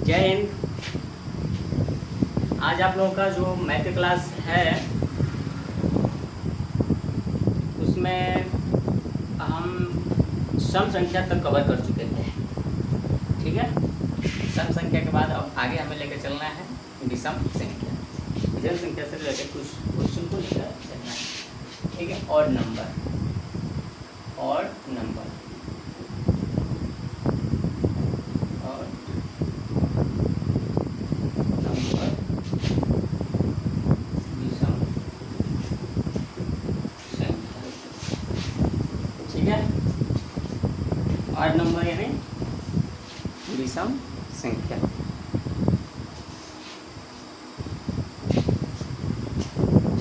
जय हिंद। आज आप लोगों का जो मैथ क्लास है उसमें हम सम संख्या तक कवर कर चुके थे। ठीक है, सम संख्या के बाद अब आगे हमें लेकर चलना है विषम संख्या। विषम संख्या से रिलेटेड कुछ क्वेश्चन को लेकर चलना है। ठीक है, और नंबर विषम संख्या। ठीक है, और नंबर यानी विषम संख्या।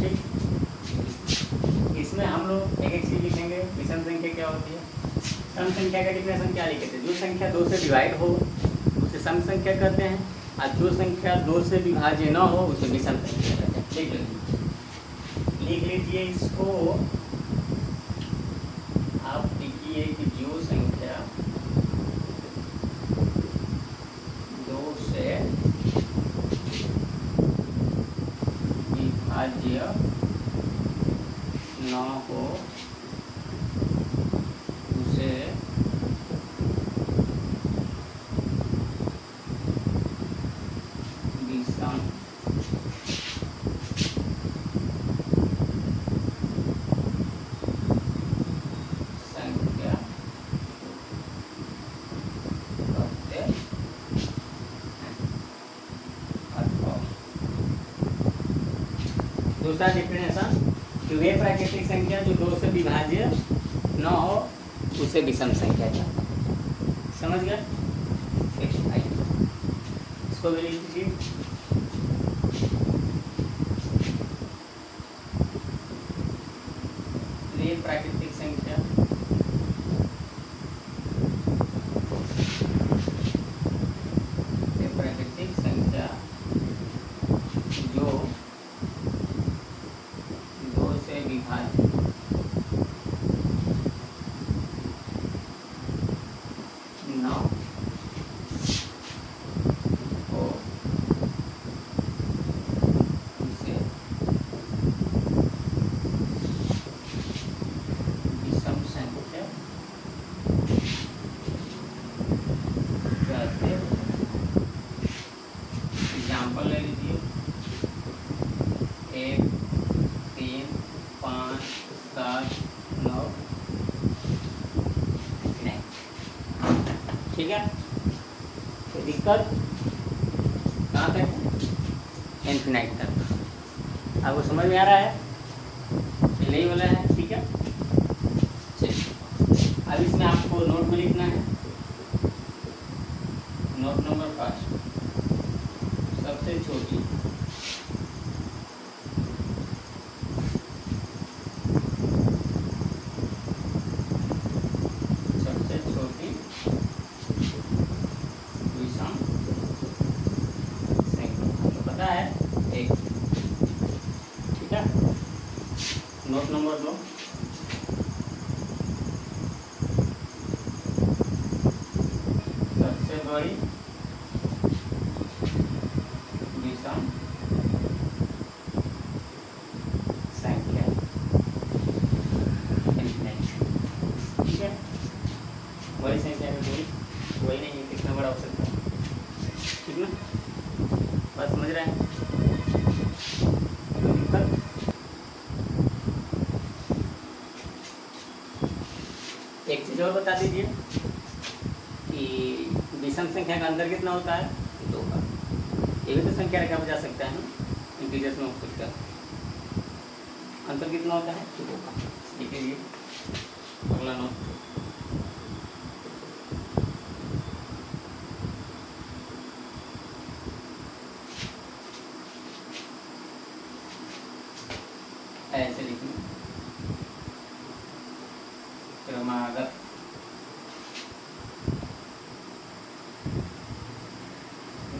ठीक, इसमें हम लोग एक एक चीज लिखेंगे। विषम संख्या क्या होती है? सम संख्या का डिफिनेशन क्या लिखे थे? जो संख्या 2 से डिवाइड हो उसे सम संख्या कहते हैं, और जो संख्या 2 से विभाज्य न हो उसे विषम संख्या कहते हैं। ठीक है, लिख लीजिए इसको। आप लिखिए कि जो संख्या 2 से विभाज्य न हो उसे विषम संख्या कहते हैं। दूसरा डिफिनेशन कि वे प्राकृतिक संख्या जो 2 से विभाज्य न हो उसे विषम संख्या कहते हैं। समझ गए? इसको भी लिख लीजिए। वे प्राकृतिक संख्या जो 2 से विभाज्य न हो उसे विषम संख्या कहते हैं। एग्जाम्पल ले लीजिए, 1, 3, 5, 7, 9, नहीं। ठीक है, कोई दिक्कत? कहाँ तक है? इन्फिनाइट तक। आपको समझ में आ रहा है? यही वाला है। ठीक है, चलिए अब इसमें आपको नोट में लिखना है। नोट नंबर फर्स्ट, सबसे छोटी विषम संख्या तो पता है 1। ठीक है, नोट नंबर 2, सबसे बड़ी विषम संख्या। ठीक है, बड़ी संख्या में कोई नहीं है, कितना बड़ा हो सकता है। ठीक ना, बात समझ रहे हैं? एक चीज़ और बता दीजिए कि विषम संख्या का अंतर कितना होता है? 2 का। ये भी तो संख्या रखा जा सकता है ना, इंटीजर्स में खुद का अंतर कितना होता है? 2 का। लिख लीजिए अगला नोट। ऐसे लिखना क्रमागत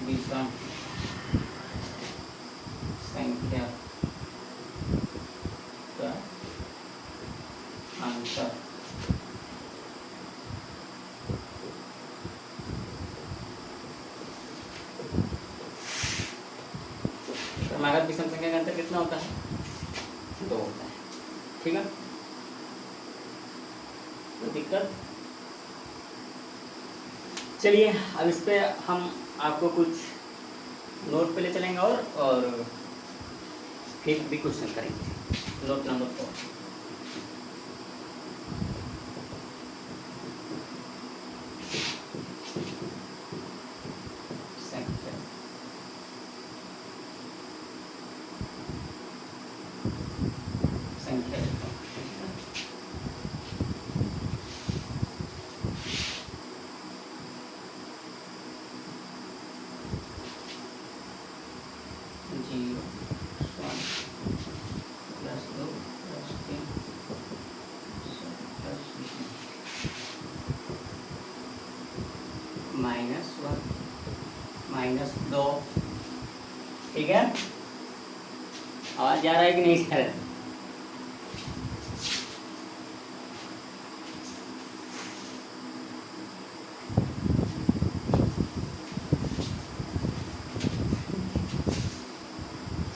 विषम संख्या का अंतर क्रमागत विषम संख्या का अंतर कितना होता है? 2 होता है। ठीक है, तो दिक्कत। चलिए अब इस पे हम आपको कुछ नोट पे ले चलेंगे और फिर भी क्वेश्चन करेंगे। Note number 4। -2। ठीक है, आवाज जा रहा है कि नहीं जा रहा है?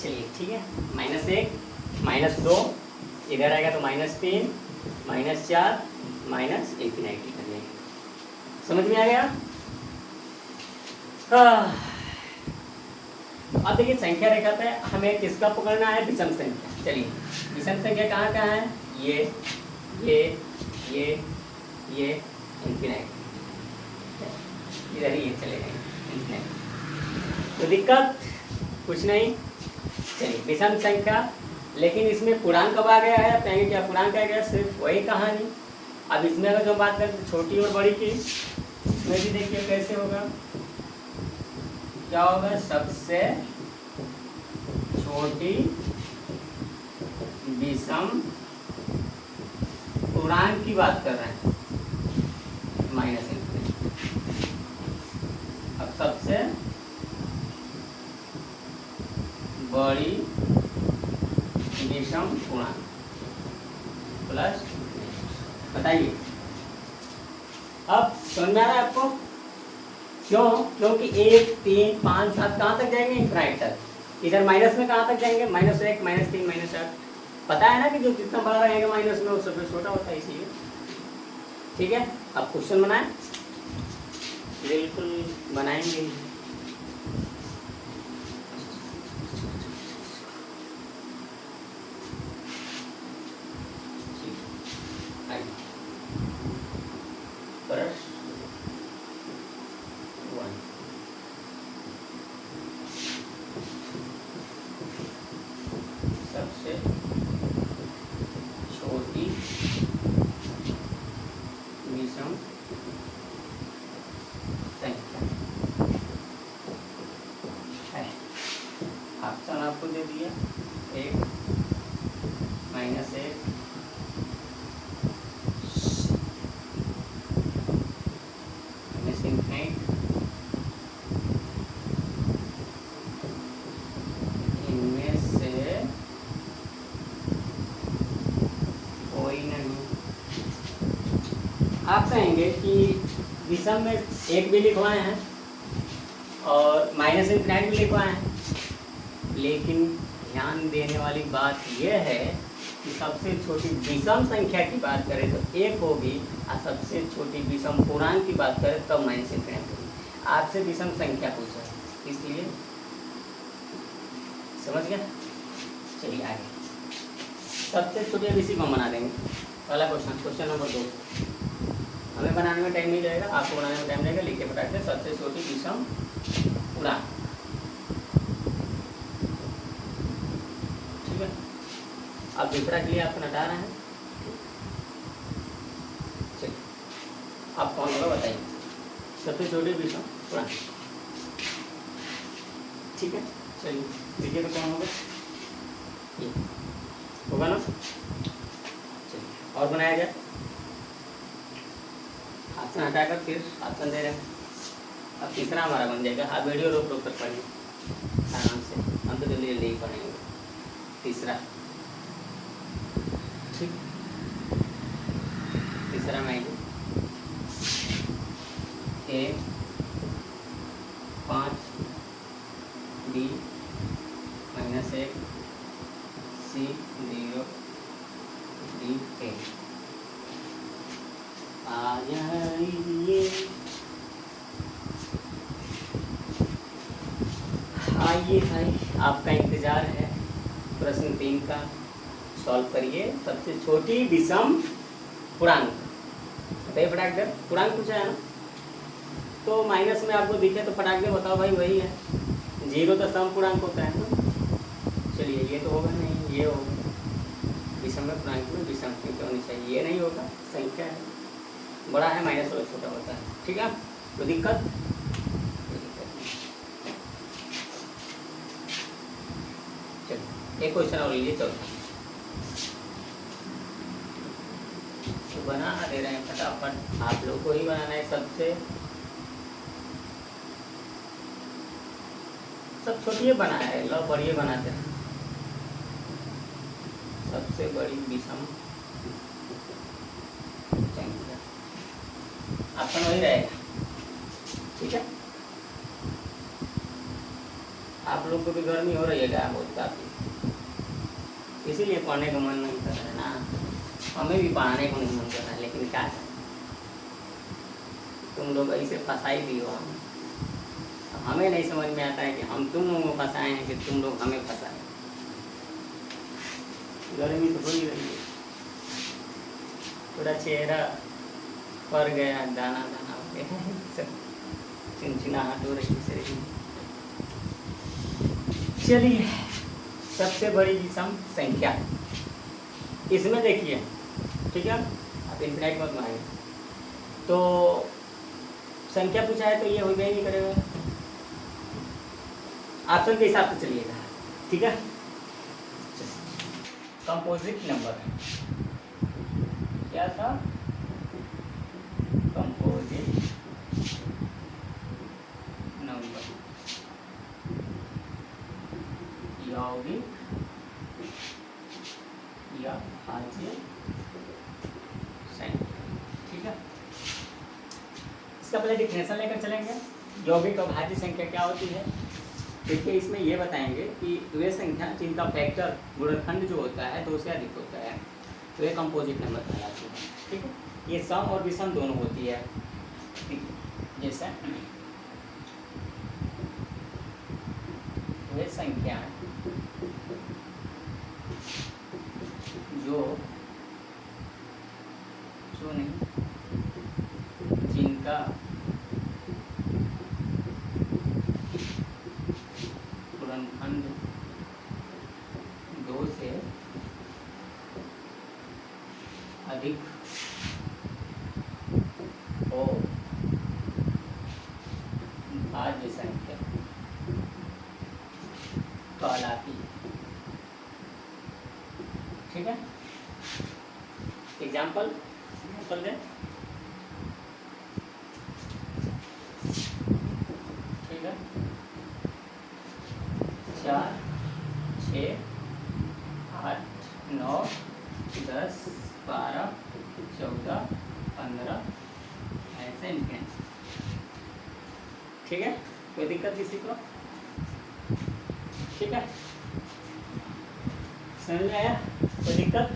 चलिए ठीक है, -1 -2 इधर आएगा तो -3 -4 माइनस इंफिनिटी कर लेंगे। समझ में आ गया? अब देखिए संख्या रेखा पे हमें किसका पकड़ना है? विषम संख्या। चलिए विषम संख्या कहाँ कहाँ है? ये इंफिनिटी, इधर ही ये चले गए इंफिनिटी। तो दिक्कत कुछ नहीं। चलिए विषम संख्या, लेकिन इसमें पूर्णांक कब आ गया है? आप कहेंगे क्या पूर्णांक आ गया? सिर्फ वही कहानी। अब इसमें अगर जो बात करें छोटी और बड़ी की, इसमें भी देखिए कैसे होगा। क्या होगा? सबसे छोटी विषम पूर्णांक की बात कर रहे हैं, -∞। अब सबसे बड़ी विषम पूर्णांक प्लस, बताइए अब समझ में आ रहा है आपको? क्यों? क्योंकि 1 3 5 7 कहाँ तक जाएंगे? इंफिनिटी तक। इधर माइनस में कहाँ तक जाएंगे? -1 -3 -8। पता है ना कि जो जितना बड़ा रहेगा माइनस में वो सबसे छोटा होता है, इसीलिए। ठीक है, अब क्वेश्चन बनाएं। बिल्कुल बनाएंगे। सबसे छोटी विषम संख्या है। ऑप्शन आपको दे दिया, 1 -1 -∞। इनमें से कोई नहीं। आप कहेंगे कि विषम में 1 भी लिखवाए हैं और -∞ भी लिखवाए हैं, लेकिन ध्यान देने वाली बात यह है कि सबसे छोटी विषम संख्या की बात करें तो 1 होगी, और सबसे छोटी विषम पूर्णांक की बात करें तब -∞ होगी। आपसे विषम संख्या पूछा, इसलिए समझ गया? चलिए आगे, सबसे छोटे विषय को बना देंगे। पहला क्वेश्चन नंबर 2। हमें बनाने में टाइम नहीं लगेगा, आपको बनाने में टाइम लगेगा। लिख के फटाक से, सबसे छोटी विषम पूर्णांक। ठीक है, अब दूसरा के लिए आपको हटा रहे हैं। चलिए अब कौन होगा बताइए? सबसे छोटी विषम पूर्णांक। ठीक है, चलिए देखिए तो कौन होगा? ये होगा ना? चलिए और बनाया जाए। ऑप्शन हटाकर फिर ऑप्शन दे रहे हैं। अब तीसरा हमारा बन जाएगा। आप वीडियो रोक रोक कर पढ़िए आराम से, हम तो जल्दी जल्दी ही पढ़ेंगे। तीसरा, ठीक, तीसरा मैं A 5 B -1 C0 D A आ जाइए। आइए भाई, आपका इंतजार है। प्रश्न 3 का सॉल्व करिए। सबसे छोटी विषम पूर्णांक बताइए फटाक दे। पूर्णांक पूछा है ना, तो माइनस में आपको दिखे तो फटाक दे बताओ भाई वही है। 0 तो सम पूर्णांक होता है ना। चलिए ये तो होगा नहीं, ये होगा। विषम पूर्णांक में विषम संख्या होनी चाहिए, ये नहीं होगा। संख्या है, बड़ा है माइनस वाला छोटा होता है। ठीक है, तो दिक्कत चलो एक क्वेश्चन और लीजिए। चलो तो बना दे रहे हैं फटाफट, आप लोग को ही बनाना है। सब छोटिए बना है, लो बड़िए बनाते हैं। सबसे बड़ी विषम संख्या ऑप्शन वही रहेगा। ठीक है, आप लोग को भी गर्मी हो रही है क्या बहुत काफ़ी, इसीलिए पढ़ने का मन नहीं कर रहा है ना। हमें भी पढ़ाने को नहीं मन कर रहा है, लेकिन क्या करें, तुम लोग ऐसे फंसा ही दियो हमें। हमें नहीं समझ में आता है कि हम तुम लोगों को फंसाए हैं कि तुम लोग हमें फंसाए। गर्मी तो हो ही रही है, पूरा चेहरा पर गया, दाना दाना हो गया, सब चिनचिनाहट हो रही शरीर में। चलिए, सबसे बड़ी विषम संख्या इसमें देखिए। ठीक है, आप इनफिनाइट मत मांगे, तो संख्या पूछा है तो ये हो गया नहीं करेगा। ऑप्शन के हिसाब से चलिएगा। ठीक है, कंपोजिट नंबर क्या था? कंपोजिट नंबर, यौगिक या भाज्य संख्या। ठीक है, इसका पहले डिफिनेशन लेकर चलेंगे। यौगिक और भाज्य संख्या क्या होती है? देखिए, इसमें ये बताएंगे कि वे संख्या जिनका फैक्टर गुणनखंड जो होता है 2 से अधिक होता है, तो ये कंपोजिट नंबर कहलाती है। ठीक है, ये सम और विषम दोनों होती है। जैसे वे संख्या जो नहीं जिनका गुणनखंड 2 से अधिक हो, भाज्य संख्या कहलाती है। ठीक है, एग्जाम्पल कर दें। ठीक है, 4, 6, 8, 9, 10, 12, 14, 15 ऐसे लिखें। ठीक है, कोई दिक्कत किसी को? ठीक है, समझ में आया? कोई दिक्कत?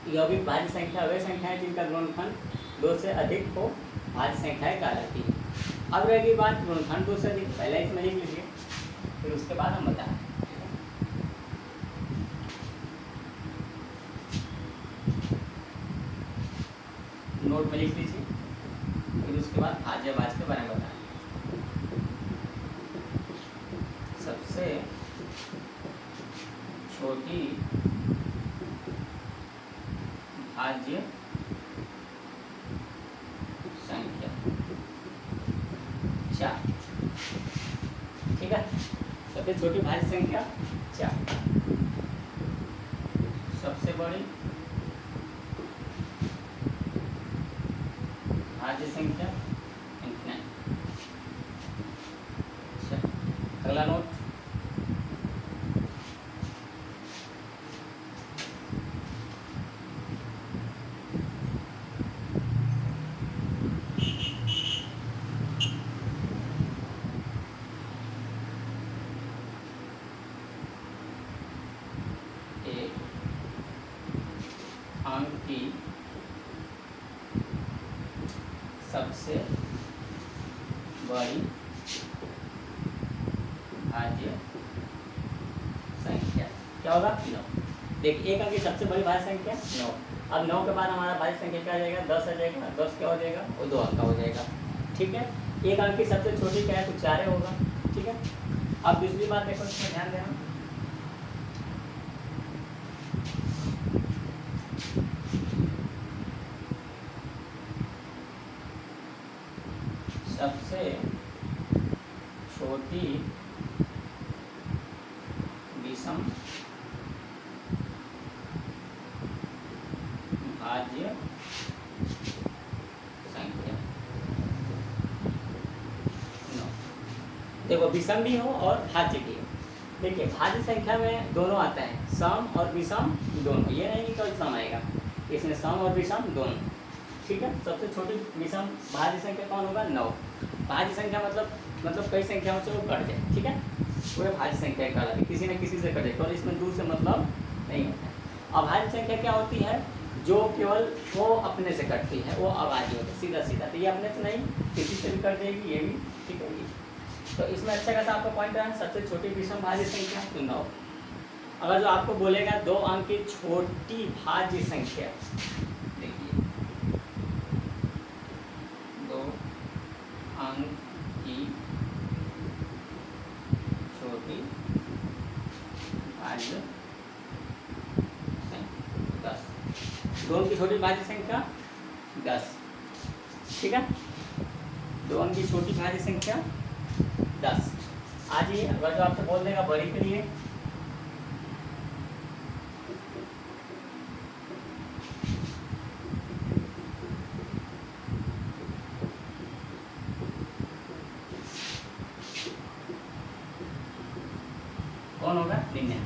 यौगिक भाज्य संख्या वे संख्या है जिनका गुणनखंड 2 से अधिक हो, भाज्य संख्याएं कहलाती है। अब रहेगी बात गुणनखंड 2 से अधिक, पहले इसमें लिख लीजिए, फिर उसके बाद हम बताएं। नोट में लिख लीजिए, फिर उसके बाद भाज्य भाज्य के बारे में बताएं। सबसे छोटी भाज्य संख्या 4। ठीक है, सबसे छोटी भाज्य संख्या 4, सबसे बड़ी भाज्य संख्या इनफिनाइट। अगला नोट, बड़ी भाज्य संख्या क्या होगा 9। देखिए एक अंक की सबसे बड़ी भाज्य संख्या 9। अब 9 के बाद हमारा भाज्य संख्या क्या आ जाएगा 10 आ जाएगा। 10 क्या हो जाएगा वो 2 अंक का हो जाएगा। ठीक है, एक अंक की सबसे छोटी क्या है तो 4 होगा। ठीक है, अब दूसरी बात देखो इसमें ध्यान देना, सबसे छोटी विषम भाज्य संख्या 9। देखो विषम भी हो और भाज्य भी हो। देखिए भाज्य संख्या में दोनों आता है, सम और विषम दोनों। ये नहीं कि कोई सम आएगा, इसमें सम और विषम दोनों। ठीक है, सबसे छोटी विषम भाज्य संख्या कौन होगा 9। भाज्य संख्या मतलब कई संख्याओं से वो कट जाए। ठीक है, पूरे भाज्य संख्या कहलाती, किसी न किसी से कट जाए, और इसमें दूर से मतलब नहीं होता है। अभाज्य संख्या क्या होती है, जो केवल वो अपने से कटती है, वो अभाज्य होता है सीधा सीधा। तो ये अपने से नहीं, किसी से भी कट जाएगी, ये भी। ठीक है, तो इसमें अच्छा खासा आपका पॉइंट है, सबसे छोटी विषम भाज्य संख्या तो 9। अगर जो आपको बोलेगा 2 अंक की छोटी भाज्य संख्या, देखिए 2 अंक की छोटी भाज्य संख्या 10। 2 अंक की छोटी भाज्य संख्या 10। ठीक है, 2 अंक की छोटी भाज्य संख्या 10। आज ही अगर जो आपसे बोल देगा बड़ी के लिए, कौन होगा 99।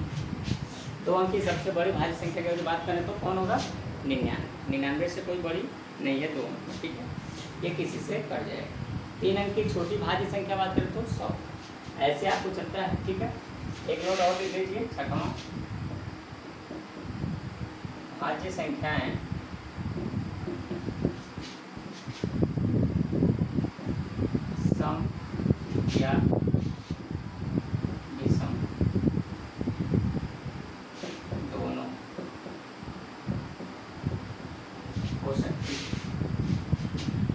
2 अंक की सबसे बड़ी भाज्य संख्या की अगर बात करें तो कौन होगा 99। 99 से कोई बड़ी नहीं है 2 अंक। ठीक है, ये किसी से कट जाएगा। 3 अंक की छोटी भाज्य संख्या बात करें तो 100। ऐसे आपको चलता है। ठीक है, एक नोट और लिख लीजिए, छठवां भाज्य संख्याएं सम या विषम दोनों हो सकती,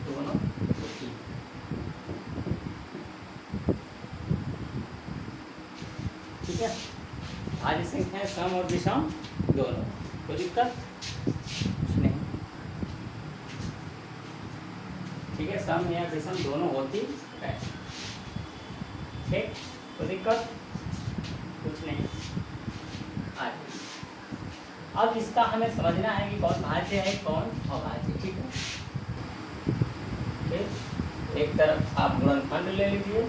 दोनों होती। ठीक है, भाज्य संख्या सम और विषम दोनों, कोई दिक्कत कुछ नहीं। ठीक है, सम या विषम दोनों होती है। ठीक, कोई दिक्कत कुछ नहीं। आगे अब इसका हमें समझना है कि कौन भाज्य है कौन अभाज्य। ठीक है, फिर एक तरफ आप गुणनखंड ले लीजिए,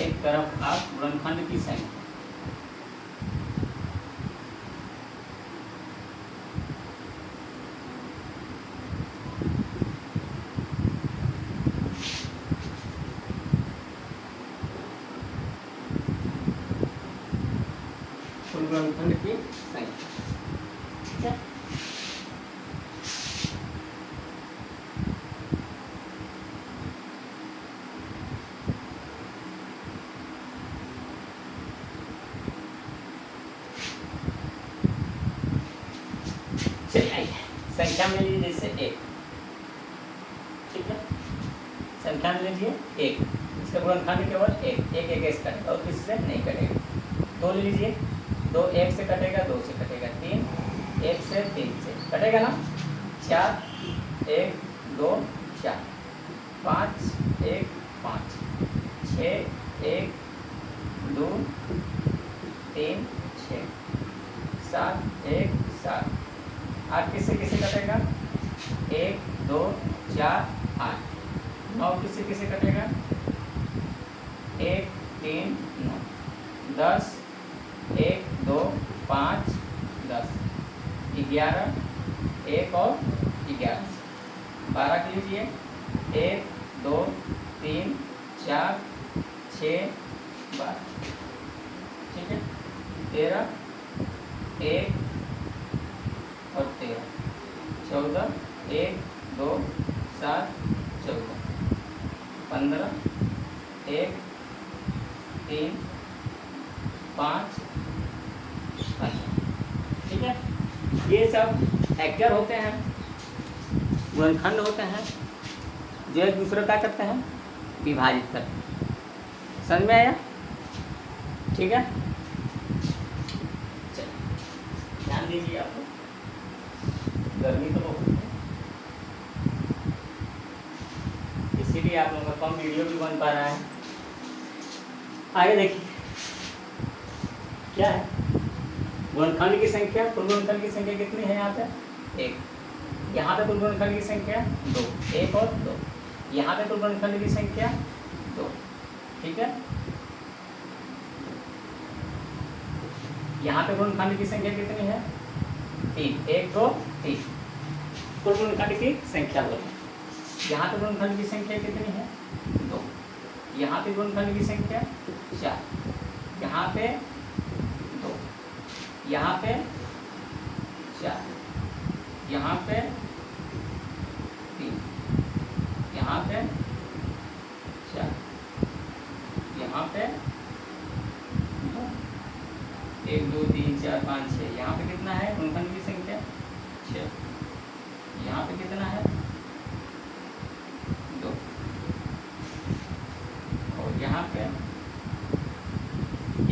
एक तरफ आप गुणनखंड की संख्या। गुणनखंड की संख्या। ठीक है, चलिए संख्या में लीजिए जैसे 1। ठीक है, संख्या में लीजिए 1, इसका गुणनखंड केवल 1 1 1 से कटेगा और किसी से नहीं कटेगा। 2 ले लीजिए, 2 1 से कटेगा, 2 से कटेगा, 3 1 से 3 से कटेगा ना, 4 1 2 4, 5 1 5, 6 1 2 3 6, 7 1 7। 8 किससे किसे कटेगा 1 2 4 8। 9 किससे किसे कटेगा 1 3 9। 10 1 2 5 10। 11 1 और 11 12 के लीजिए 1 2 3 4 6 12। ठीक है, 13 1 और 13 14 1 2 7 15, 1, 3, 5, 15। ठीक है, ये सब फैक्टर होते हैं, गुणनखंड होते हैं जो एक दूसरे का करते हैं, विभाजित करते हैं। समझ में आया? ठीक है, चलिए ध्यान दीजिए। आप लोग गर्मी तो बहुत है, इसीलिए आप लोगों का कम वीडियो भी बन पा रहा है। आगे देखिए क्या है, गुणनखंड की संख्या, कुल गुणनखंड की संख्या कितनी है? यहाँ पे 1, यहाँ पे कुल गुणनखंड की संख्या 2, 1 और 2, यहाँ पे कुल गुणनखंड की संख्या 2। ठीक है, यहाँ पे गुणनखंड की संख्या कितनी है? 3, 1, 2, 3, कुल गुणनखंड की संख्या बोलो। यहाँ पे गुणनखंड की संख्या कितनी है? 2, यहाँ पे गुणनखंड की संख्या 4, यहाँ पे 2, यहाँ पे 4, यहाँ पे 3, यहाँ पे 4, यहाँ पे 1, 2, 3, 4, 5, 6, यहाँ पे कितना है गुणनखंड की संख्या? 6, यहाँ पे कितना है? 2, और यहाँ पे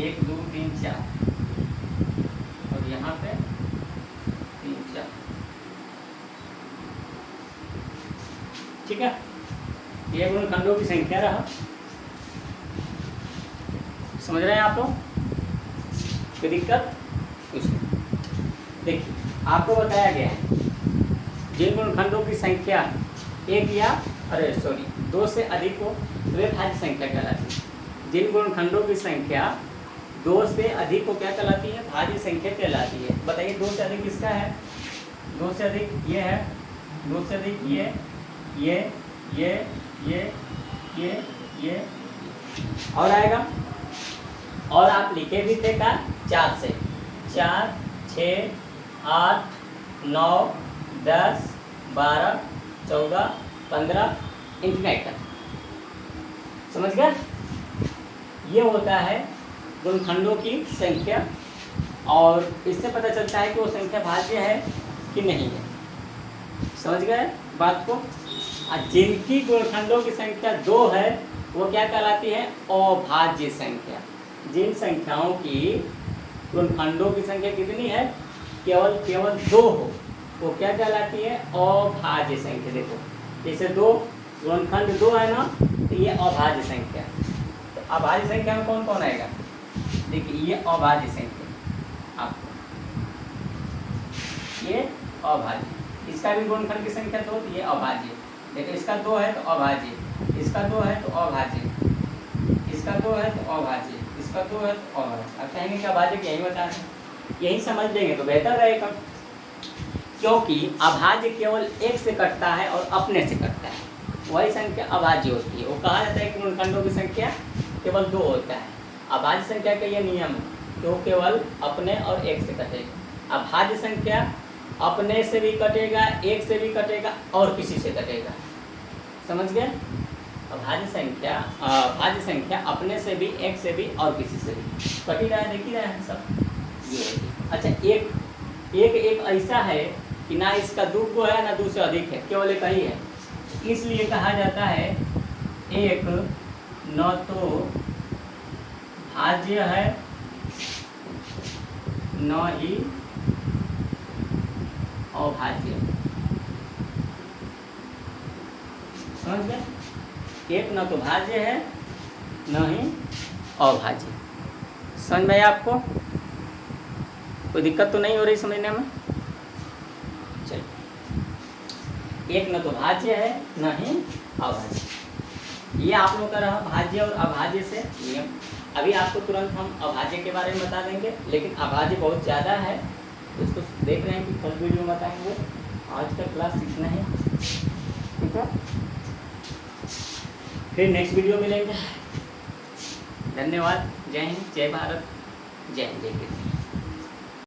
1, 2, 3, 4, और यहाँ पे 3, 4। ठीक है, ये गुणनखंडों की संख्या रहा। समझ रहे हैं आप लोग? कोई दिक्कत? कुछ नहीं। देखिए आपको बताया गया है जिन गुणनखंडों की संख्या 2 से अधिक हो वे भाज्य संख्या कहलाती है। जिन गुणनखंडों की संख्या 2 से अधिक को क्या कहलाती है? भाज्य संख्या कहलाती है। बताइए 2 से अधिक किसका है? 2 से अधिक ये है, 2 से अधिक ये और आएगा। और आप लिखे भी थे का 4 से, 4, 6, 8, 9, 10, 12, 14, 15 इंफिनाइट तक। समझ गए? ये होता है गुणनखंडों की संख्या, और इससे पता चलता है कि वो संख्या भाज्य है कि नहीं है। समझ गए बात को? जिनकी गुणनखंडों की संख्या 2 है वो क्या कहलाती है? अभाज्य संख्या। जिन संख्याओं की गुणनखंडों की संख्या कितनी है? केवल 2 हो, वो क्या कहलाती है? अभाज्य संख्या। देखो जैसे 2 गुणनखंड 2 है ना, तो ये अभाज्य संख्या। तो अभाज्य संख्या में कौन कौन आएगा? देखिए ये अभाज्य संख्या, आपको ये अभाज्य, इसका भी गुणनखंड की संख्या 2, तो ये अभाज्य। देखो इसका 2 है तो अभाज्य, इसका 2 है तो अभाज्य, इसका 2 है तो अभाज्य, इसका 2 है तो अभाज्य। अब कहेंगे कि अभाज्य यही बता रहे, यही समझ लेंगे तो बेहतर रहेगा, क्योंकि अभाज्य केवल एक से कटता है और अपने से कटता है, वही संख्या अभाज्य होती है। वो कहा जाता है कि गुणनखंडों की संख्या केवल 2 होता है। अभाज्य संख्या का ये नियम है कि वो केवल अपने और एक से कटेगा। अभाज्य संख्या अपने से भी कटेगा, एक से भी कटेगा और किसी से कटेगा। समझ गए? अभाज्य संख्या अपने से भी, एक से भी और किसी से भी कट ही रहा है, देख ही रहे हैं सब ये। अच्छा एक ऐसा है कि ना इसका 2 को है ना 2 से अधिक है, केवल एक ही है। इसलिए कहा जाता है एक न तो भाज्य है न ही अभाज्य। समझ गए? एक न तो भाज्य है न ही अभाज्य। समझ में आया आपको? कोई दिक्कत तो नहीं हो रही समझने में? चलिए, एक न तो भाज्य है न ही अभाज्य। ये आप लोगों का रहा भाज्य और अभाज्य से नियम। अभी आपको तुरंत हम अभाज्य के बारे में बता देंगे, लेकिन अभाज्य बहुत ज़्यादा है, उसको देख रहे हैं कि कल वीडियो में बताएंगे। आज का क्लास इतना है, ठीक है? फिर नेक्स्ट वीडियो मिलेंगे। धन्यवाद। जय हिंद, जय भारत, जय हिंद, जय हिंद।